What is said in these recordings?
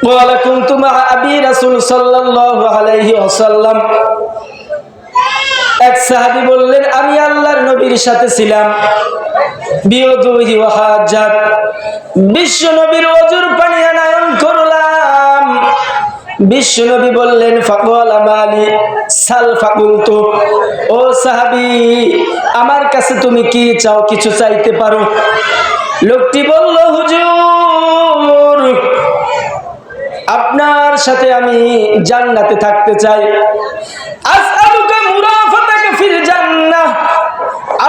قال كنت مع أبي رسول صلى الله عليه وسلم এক সাহাবী বললেন আমি আল্লাহর নবীর সাথে ছিলাম বিউযুহি ওয়া হাজাত বিশ্ব নবীর ওযুর পানি আনয়ন করলাম বিশ্ব নবী বললেন ফাকালা মালি সাল ফাকুলতু ও সাহাবী আমার কাছে তুমি কি চাও কিছু চাইতে পারো লোকটি বলল হুজুর আপনার সাথে আমি জান্নাতে থাকতে চাই আসআলুকা মুরাফাতাকা ফিল জান্নাহ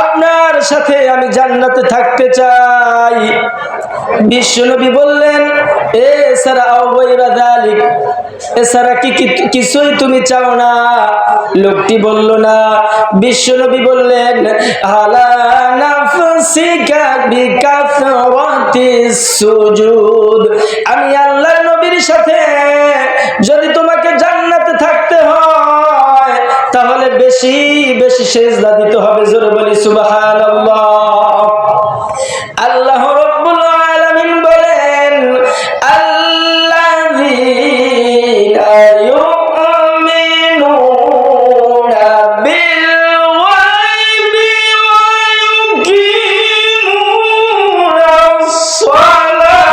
আপনার সাথে আমি জান্নাতে থাকতে চাই বিশ্বনবী বললেন এছাড়া আওয়াইরা যালিক এছাড়া কি কিছুই তুমি চাও না লোকটি বলল না বিশ্বনবী বললেন আলা নাফসিকা বিকাসরাতিস সুজুদ আমি আল্লাহর নবীর সাথে যদি তোমাকে জান্নাতে থাকতে হয় তাহলে বেশি বেশি সিজদা দিতে হবে জোরে বলি সুবহানাল্লাহ আল্লাহ রাব্বুল আলামিন বলেন আল্লাযীনা ইউমিনুনা বিল গায়বি ওয়া ইউকিমুনাস সালাহ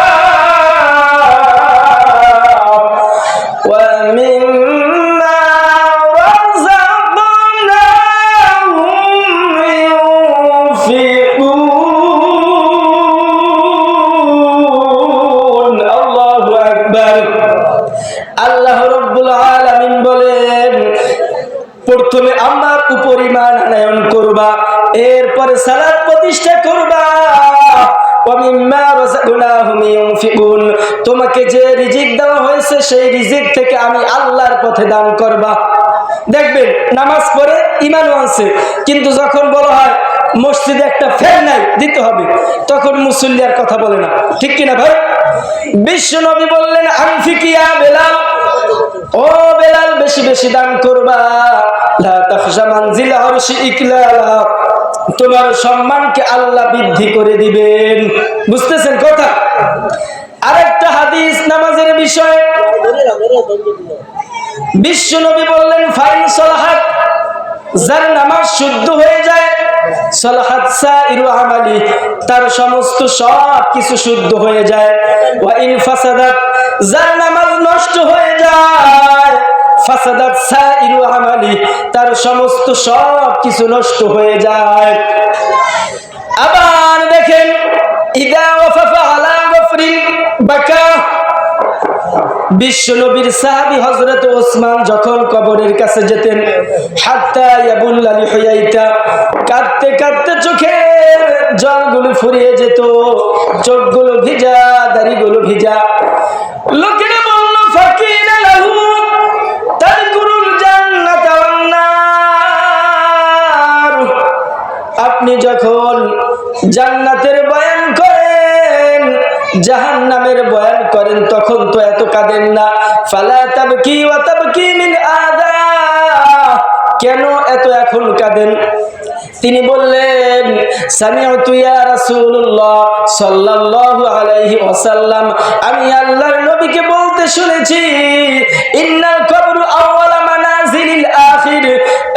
ওয়া মিম্মা রাযাকনাহুম ইউনফিকুন আল্লাহু আকবার আল্লাহ রাব্বুল আলামিন বলেন প্রথমে আমার উপর ঈমান আনয়ন করবা এরপরে সালাত প্রতিষ্ঠা করবা ওয়া মিম্মা রাযাকনাহুম ইউনফিকুন তোমাকে যে রিজিক দেওয়া হয়েছে সেই রিজিক থেকে আমি আল্লাহর পথে দান করবা দেখবেন নামাজ পড়ে ঈমানও আছে কিন্তু যখন বলা হয় মসজিদে একটা ফ্যান নাই দিতে হবে তখন মুসল্লি আর কথা বলে না ঠিক কি না ভাই বিশ্ব নবী বললেন আনফিকিয়া বেলাল ও বেলাল বেশি বেশি দান করবা লা তাখশা মানজিল আরশি ইকলালা তোমার সম্মানকে আল্লাহ বৃদ্ধি করে দিবেন বুঝতেছেন কথা আরেকটা হাদিস নামাজের বিষয় বিশ্ব নবী বললেন ফাইন সালাহাত যার নামাজ শুদ্ধ হয়ে যায় সালাহাত সাইরু আমালি তার সমস্ত সব কিছু শুদ্ধ হয়ে যায় ওয়া ইন ফাসাদাত যার নামাজ নষ্ট হয়ে যায় ফাসাদাত সাইরু আমালি তার সমস্ত সব কিছু নষ্ট হয়ে যায় আবার দেখেন ইদা ওয়াফা আলা গফরি বাকা বিশ্ব নবীর সাহাবী হযরত ওসমান যখন কবরের কাছে যেতেন হাত্তা ইয়াবুল্লা লিহিয়াইতা কাঁদতে কাঁদতে চোখের জলগুলো ফুরিয়ে যেত চোখগুলো ভিজা দাড়িগুলো ভিজা লোকেরা বলল ফাকিনা লাহু তাদকুরুল জান্নাত ওয়ান নার আপনি যখন জান্নাতের বয়ান করেন জাহান্নামের বয়ান করেন তখন তো এত কাঁদেন না ফালা তাবকি ওয়া তাবকি মিন আদা কেন এত এখন কাঁদেন তিনি বললেন সামিউতু ইয়া রাসূলুল্লাহ সাল্লাল্লাহু আলাইহি ওয়াসাল্লাম আমি আল্লাহর নবীকে বলতে শুনেছি ইন্নাল কবরু আউয়ালা মানাজিলিল আখির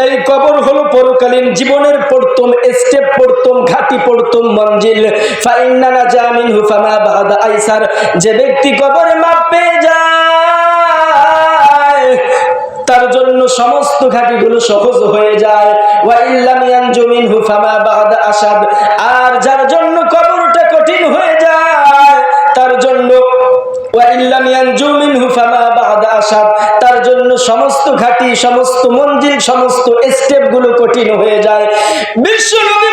এই কবর হলো পরকালীন জীবনের প্রথম স্টেপ প্রথম ঘাটি প্রথম মঞ্জিল ফাইন্না নাজামিনহু ফামা বাদা আইসার যে ব্যক্তি কবরে মাপ পেয়ে যায় তার জন্য সমস্ত ঘাটিগুলো সহজ হয়ে যায় ওয়া ইল্লাম ইয়ানজু মিনহু ফামা বাদা আসাদ আর যার জন্য কবরটা কঠিন হয়ে যায় তার জন্য ওয়া ইল্লাম ইয়ানজু মিনহু ফামা বাদা আসাদ তার জন্য সমস্ত ঘাটি সমস্ত মঞ্জিল সমস্ত স্টেপগুলো কঠিন হয়ে যায় বিশ্ব নবী